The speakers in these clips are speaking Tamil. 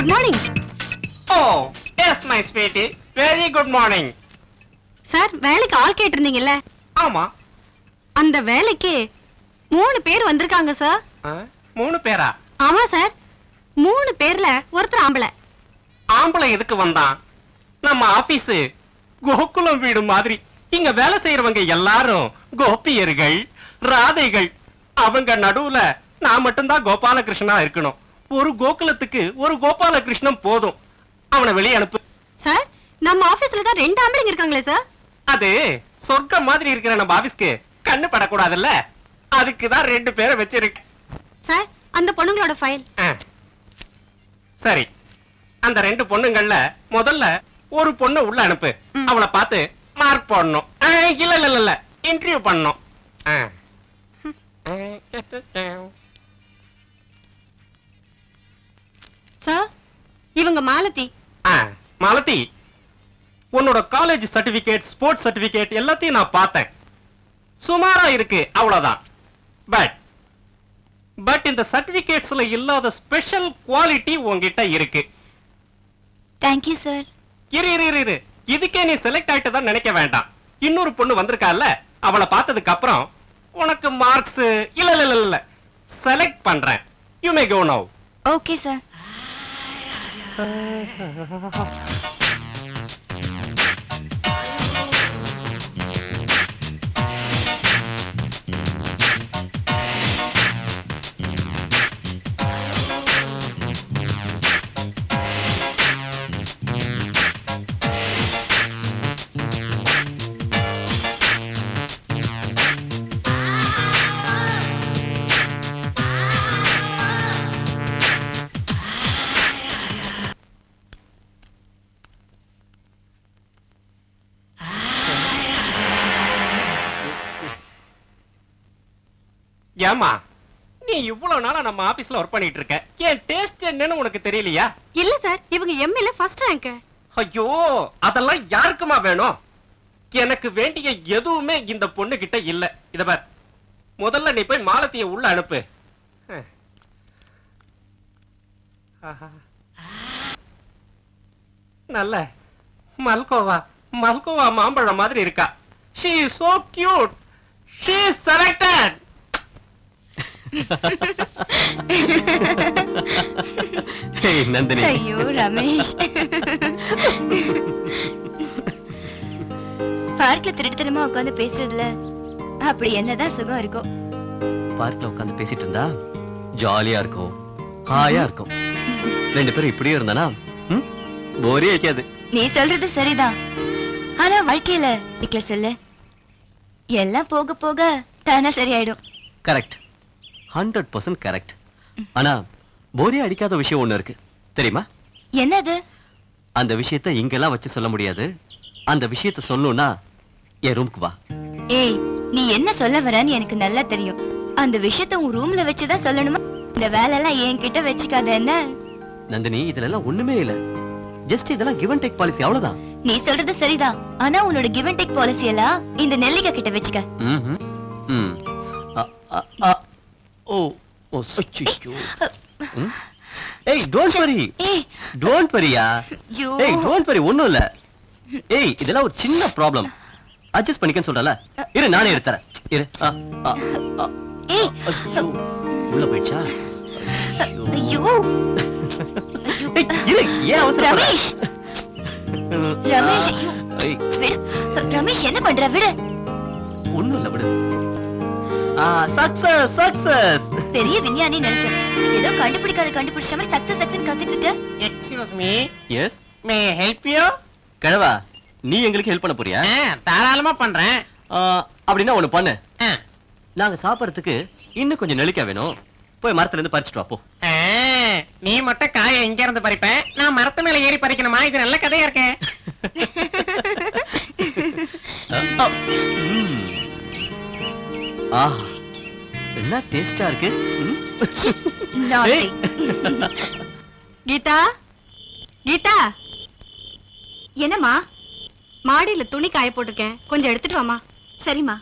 Good morning. Oh yes my sweetie, very good morning. Sir, வேலைக்கு ஆள் கேட்டிருந்தீங்கல்ல? ஆமா. அந்த வேலைக்கு 3 பேர் வந்திருக்காங்க சார். 3 பேரா? ஆமா சார், 3 பேர்ல ஒருத்தர் ஆம்பளை. ஆம்பளை எதுக்கு வந்தான்? நம்ம ஆபீஸ் கோகுலம் வீடு மாதிரி. இங்க வேலை செய்யறவங்க எல்லாரும் கோபியர்கள், ராதைகள். அவங்க நடுவுல நான் மட்டும்தான் கோபாலகிருஷ்ணனா இருக்கணும். ஒரு கோகுலத்துக்கு ஒரு கோபாலகிருஷ்ணன் போதும். அவனை வெளியே அனுப்பு. சார், நம்ம ஆபீஸ்ல தான் 2 ஆம்பளைங்க இருக்காங்களே சார். அது சொர்க்கம் மாதிரி இருக்கிற நம்ம ஆபீஸ்க்கு கண்ணு படக்கூடாதுல்ல, அதுக்குதான் 2 பேரை வச்சிருக்கு. சார், அந்த பொண்ணுங்களோட ஃபைல். சரி, அந்த 2 பொண்ணுங்கள்ல முதல்ல ஒரு பொண்ணு உள்ள அனுப்பு. அவளை பார்த்து மார்க் போடணும். இல்ல இல்ல இல்ல, இன்டர்வியூ பண்ணணும். சார், இவங்க மாலதி. மாலதி, உன்னோட காலேஜ் சர்டிபிகேட், ஸ்போர்ட்ஸ் சர்டிபிகேட் எல்லாத்தையும் நான் பார்த்தேன். சுமாரா இருக்கு, அவ்வளவுதான். பட் இந்த சர்டிபிகேட்ஸ்ல இல்லாத ஸ்பெஷல் குவாலிட்டி உன்கிட்ட இருக்கு. Thank you sir. இரு, இதுக்கே நீ செலக்ட் ஆயிட்டு தான் நினைக்க வேண்டாம். இன்னொரு பொண்ணு வந்திருக்கால, அவளை பார்த்ததுக்கு அப்புறம் உனக்கு மார்க்ஸ் இல்ல செலக்ட் பண்றேன். யூ மே கோ நவ. Okay sir. ஏமா, நீ இவ்வளவு நாளா நம்ம ஆபீஸ்ல ஒர்க் பண்ணிட்டு இருக்க, என் டேஸ்ட் என்னன்னு உனக்கு தெரியலையா? இல்ல சார், இவங்க எம்ஏல ஃபர்ஸ்ட் ரேங்க். ஐயோ, அதெல்லாம் யாருக்குமா வேணும்? எனக்கு வேண்டிய எதுவுமே இந்த பொண்ணு கிட்ட இல்ல. இத பார், முதல்ல நீ போய் மாலத்திய உள்ள அனுப்பு. நல்ல மல்கோவா மாம்பழம் மாதிரி இருக்கா. She is so cute. She is selected. Hey Nandini. ஐயோ ரமேஷ், பார்க்ல திருட்டுத்தனமா உட்கார்ந்து பேசுறதுல அப்படி என்னதான் சுகம் இருக்கும்? பார்க்ல உட்கார்ந்து பேசிட்டு இருந்தா ஜாலியா இருக்கும், ஹாயா இருக்கும். 2 பேரும் இப்படியே இருந்தானா போரே அடிக்காது. நீ சொல்றது சரிதான், ஆனா வாழ்க்கையில நிக்கல சொல்லு, எல்லாம் போக போக தானா சரியாயிடும். Correct, 100% correct. ஆனா போரே அடிக்காத விஷயம் ஒண்ணு இருக்கு தெரியுமா? என்னது? அந்த விஷயத்தை இங்கெல்லாம் வச்சு சொல்ல முடியாது. அந்த விஷயத்தை சொல்லணும்னா என் ரூமுக்கு வா. ஏய், நீ என்ன சொல்ல வரன்னு எனக்கு நல்லா தெரியும். அந்த விஷயத்தை உன் ரூம்ல வச்சுதான் சொல்லணுமா? இந்த வேலை எல்லாம் என்கிட்ட வச்சுக்காத என்ன? நந்தினி, இதுல எல்லாம் ஒண்ணுமே இல்ல. ஜஸ்ட் இதெல்லாம் கிவ் அண்ட் டேக் பாலிசி, அவ்வளவுதான். நீ சொல்றது சரிதான், ஆனா உன்னோட கிவ் அண்ட் டேக் பாலிசி எல்லாம் இந்த நெல்லிகா கிட்ட வச்சுக்க. ஓ சச்சிச்சோ. ஏய் டோன்ட் வரி. டோன்ட் வரியா. ஏய் டோன்ட் வரி, ஒண்ணும் இல்ல. ஏய், இதெல்லாம் ஒரு சின்ன ப்ராப்ளம், அட்ஜஸ்ட் பண்ணிக்கன்னு சொல்றல. இரு, நானே எடுத்துறேன். இரு. ஏய், உள்ள போயிடுச்சா? ஐயோ. ஏய், இரு, ஏன் அவசரம்? ரமேஷ், ரமேஷ், விடு. ரமேஷ் என்ன பண்ற? விடு. ஒண்ணும் இல்ல, விடு. Success success. பெரிய விஞ்ஞானி நினைச்சேன், ஏதோ கண்டுபிடிச்ச மாதிரி சக்சஸ் கத்திட்டு இருக்க. Excuse me. Yes, may help you? கழவா, நீ எங்களுக்கு ஹெல்ப் பண்ண போறியா? தாராளமா பண்றேன். அப்படின்னா ஒண்ணு பண்ணு. நாங்க சாப்பிடறதுக்கு இன்னும் கொஞ்சம் நெல்லிக்காய் வேணும். போய் மரத்துல இருந்து பறிச்சுட்டு வா போ. நீ மட்டும் காய இங்க இருந்து பறிப்பேன், நான் மரத்து மேல ஏறி பறிக்கணுமா? இது நல்ல கதையா இருக்கே. ஆஹா, என்ன டேஸ்டா இருக்கு. கீதா, கீதா. என்னம்மா? மாடியில துணி காய போட்டிருக்கேன், கொஞ்சம் எடுத்துட்டு வாமா. சரிம்மா.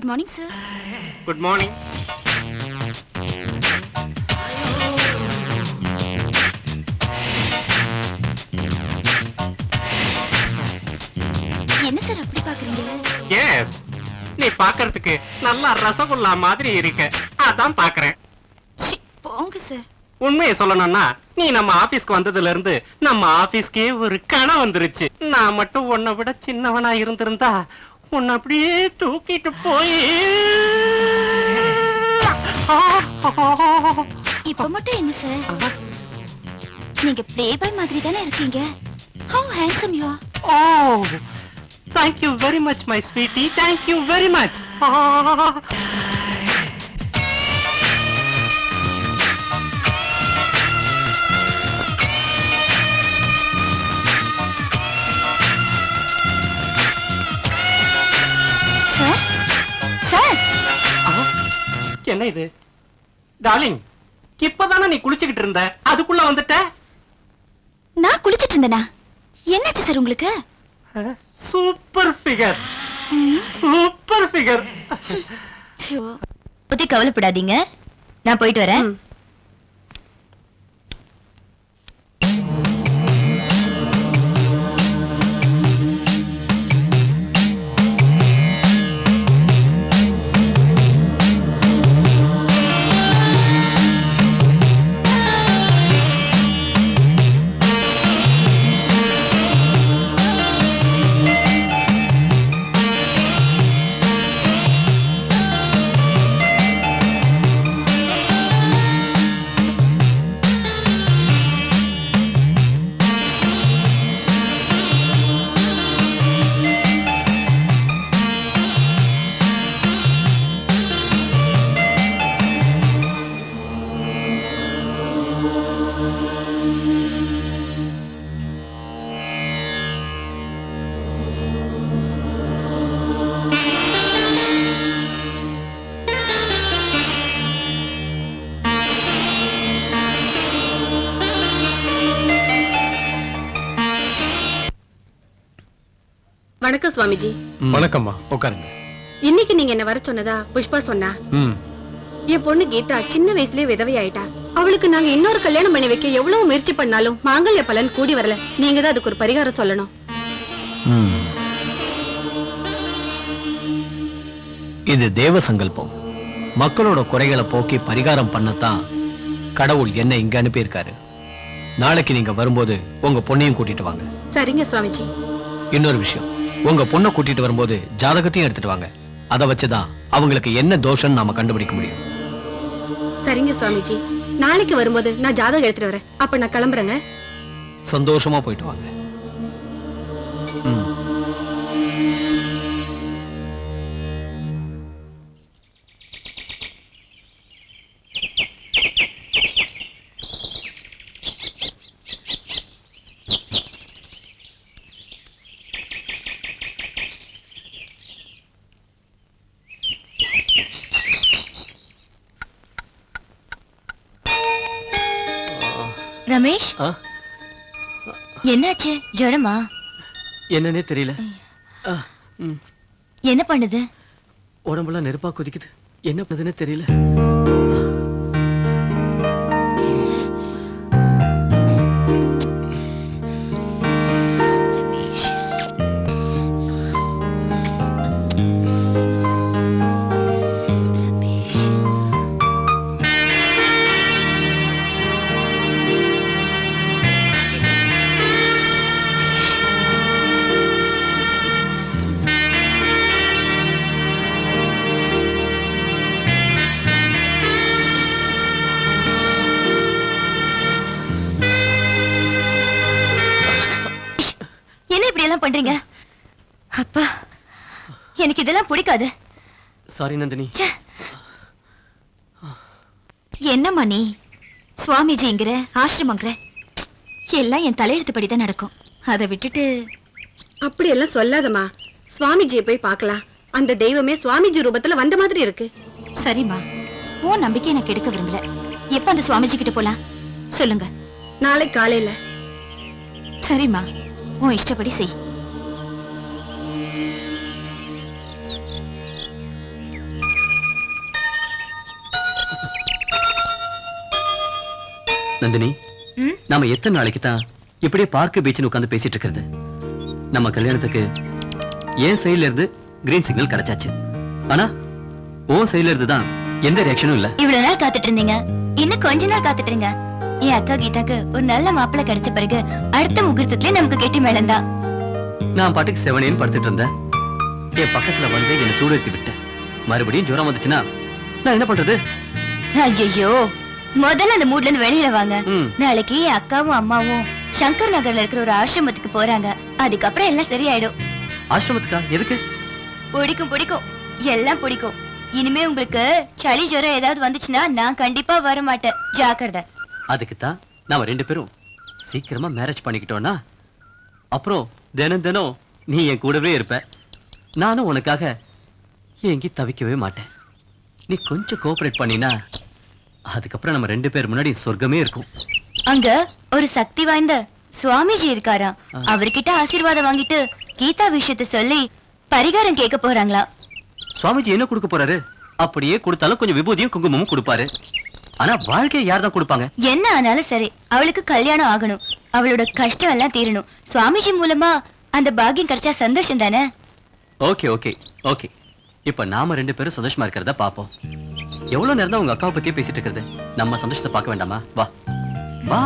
Good morning sir. Good morning. என்ன சார் அப்படி பாக்குறீங்க? எஸ், நீ பாக்குறதுக்கு நல்லா ரசகுல்லா மாதிரி இருக்க, அதான் பாக்குறேன். போங்க சார். உண்மையை சொல்லணும்னா நீ நம்ம ஆபீஸ்க்கு வந்ததுல இருந்து நம்ம ஆபீஸ்க்கே ஒரு கணம் வந்துருச்சு. நான் மட்டும் உன்னை விட சின்னவனா இருந்திருந்தா உன்னை அப்படியே தூக்கிட்டு போய் இப்ப மட்டும் என்ன சார், நீங்க ப்ளே பாய் மாதிரி தானே இருக்கீங்க. How handsome you are. Oh, thank you very much, my sweetie. Thank you very much. Sir, sir. என்ன இது டார்லிங்? இப்பதானே நீ குளிச்சுக்கிட்டு இருந்த, அதுக்குள்ள வந்துட்ட? நான் குளிச்சிட்டு இருந்தேனா? என்னாச்சு சார் உங்களுக்கு? Super figure, super figure. பத்தி கவலைப்படாதீங்க, நான் போயிட்டு வரேன். வணக்கம் சுவாமிஜி. வணக்கம்மா, உட்காருங்க. இன்னைக்கு நீங்க என்ன வர சொன்னதா புஷ்பா சொன்னா. என் பொண்ணு கீதா சின்ன வயசுலயே விதவை ஆயிட்டா. அவளுக்கு நாங்க இன்னொரு கல்யாணம் பண்ணி வைக்க எவ்வளவு முயற்சி பண்ணாலும் மாங்கல்ய பலன் கூடி வரல. நீங்க தான் அதுக்கு ஒரு பரிகாரம் சொல்லணும். இது தேவ சங்கல்பம். மக்களோட குறைகளை போக்கி பரிகாரம் பண்ணத்தான் கடவுள் என்ன இங்க அனுப்பியிருக்காரு. நாளைக்கு நீங்க வரும்போது உங்க பொண்ணையும் கூட்டிட்டு வாங்க. சரிங்க சுவாமிஜி. இன்னொரு விஷயம், உங்க பொண்ணை கூட்டிட்டு வரும்போது ஜாதகத்தையும் எடுத்துட்டு வாங்க. அதை வச்சுதான் அவங்களுக்கு என்ன தோஷம் நாம கண்டுபிடிக்க முடியும். சரிங்க சுவாமிஜி. நாளைக்கு வரும்போது நான் ஜாதகம் எடுத்துட்டு வரேன். அப்ப நான் கிளம்புறேங்க. சந்தோஷமா போயிட்டு வாங்க. ரமேஷ், என்னாச்சு? ஜுரமா? என்னன்னே தெரியல. என்ன பண்ணுது? உடம்புலாம் நெருப்பா கொதிக்குது. என்ன பண்ணுதுன்னு தெரியல. பண்றீங்க? அப்பா, எனக்கு இதெல்லாம் பிடிக்காது. சாரி நந்தினி. என்னம்மா நீ? சுவாமிஜிங்கிற ஆசிரமங்கிற எல்லாம் என் தலையெழுத்துப்படி தான் நடக்கும். அதை விட்டுட்டு அப்படி எல்லாம் சொல்லாதம்மா. சுவாமிஜியை போய் பார்க்கலாம். அந்த தெய்வமே சுவாமிஜி ரூபத்துல வந்த மாதிரி இருக்கு. சரிம்மா, உன் நம்பிக்கையை நான் கெடுக்க விரும்பல. எப்ப அந்த சுவாமிஜி கிட்ட போலாம் சொல்லுங்க. நாளை காலையில. சரிம்மா, உன் இஷ்டப்படி செய். நந்தினி, ம்? நாம எத்தனை நாளைக்கு தான் இப்படியே பார்க்க பீச்சுன்னு உட்கார்ந்து பேசிட்டு இருக்கிறது? நம்ம கல்யாணத்துக்கு என் சைடுல இருந்து கிரீன் சிக்னல் கிடைச்சாச்சு. ஆனா உன் சைடுல இருந்து தான் எந்த ரியாக்ஷனும் இல்ல. இவ்வளவு நாள் காத்துட்டு இருந்தீங்க, இன்னும் கொஞ்ச நாள் காத்துட்டு இருங்க. என் அக்கா கீதாக்கு ஒரு நல்ல மாப்பிள்ளை கிடைச்ச பிறகு அடுத்த முகூர்த்தத்திலே நமக்கு கெட்டி மேளம்தான். நான் பாட்டுக்கு செவனேன்னு படுத்துட்டு இருந்தேன். என் பக்கத்துல வந்து என்னை சூடேத்தி விட்டேன். மறுபடியும் ஜுரம் வந்துச்சுன்னா நான் என்ன பண்றது? ஐயோ, முதல்ல அந்த மூட்ல இருந்து வெளியில வாங்க. ம். நாளைக்கு என் அக்காவும் அம்மாவும் சங்கர் நகர்ல இருக்கிற ஒரு ஆசிரமத்துக்கு போறாங்க. அதுக்கப்புறம் எல்லாம் சரியாயிடும். ஆசிரமத்துக்கா? எதுக்கு? பிடிக்கும் பிடிக்கும், எல்லாம் பிடிக்கும். இனிமே உங்களுக்கு சளி ஜுரம் ஏதாவது வந்துச்சுன்னா நான் கண்டிப்பா வர மாட்டேன். ஜாக்கிரதை. அதுக்குத்தான் நாம 2 பேரும் சீக்கிரமா மேரேஜ் பண்ணிக்கிட்டோம்னா அப்புறம் தினம் தினம் நீ என் கூடவே இருப்ப. நானும் உனக்காக எங்கி தவிக்கவே மாட்டேன். நீ கொஞ்சம் கோஆபரேட் பண்ணினா அதுக்கப்புறம் நம்ம 2 பேர் முன்னாடி சொர்க்கமே இருக்கும். அங்க ஒரு சக்தி வாய்ந்த சுவாமிஜி இருக்காரா. அவர்கிட்ட ஆசீர்வாதம் வாங்கிட்டு கீதா விஷயத்தை சொல்லி பரிகாரம் கேட்க போறாங்களா. சுவாமிஜி என்ன கொடுக்க போறாரு? அப்படியே கொடுத்தாலும் கொஞ்சம் விபூதியும் குங்குமமும் கொடுப்பாரு. ஆனா வாழ்க்கையை யார் தான் கொடுப்பாங்க? என்ன ஆனாலும் சரி, அவளுக்கு கல்யாணம் ஆகணும். அவளோட கஷ்டம் எல்லாம் தீரணும். சுவாமிஜி மூலமா அந்த பாக்கியம் கிடைச்சா சந்தோஷம் தானே. Okay okay okay. இப்ப நாம 2 பேரும் சந்தோஷமா இருக்கிறத பாப்போம். எவ்வளவு நேரம் தான் உங்க அக்காவை பத்தியே பேசிட்டு இருக்கிறது? நம்ம சந்தோஷத்தை பார்க்க வேண்டாமா? வா வா.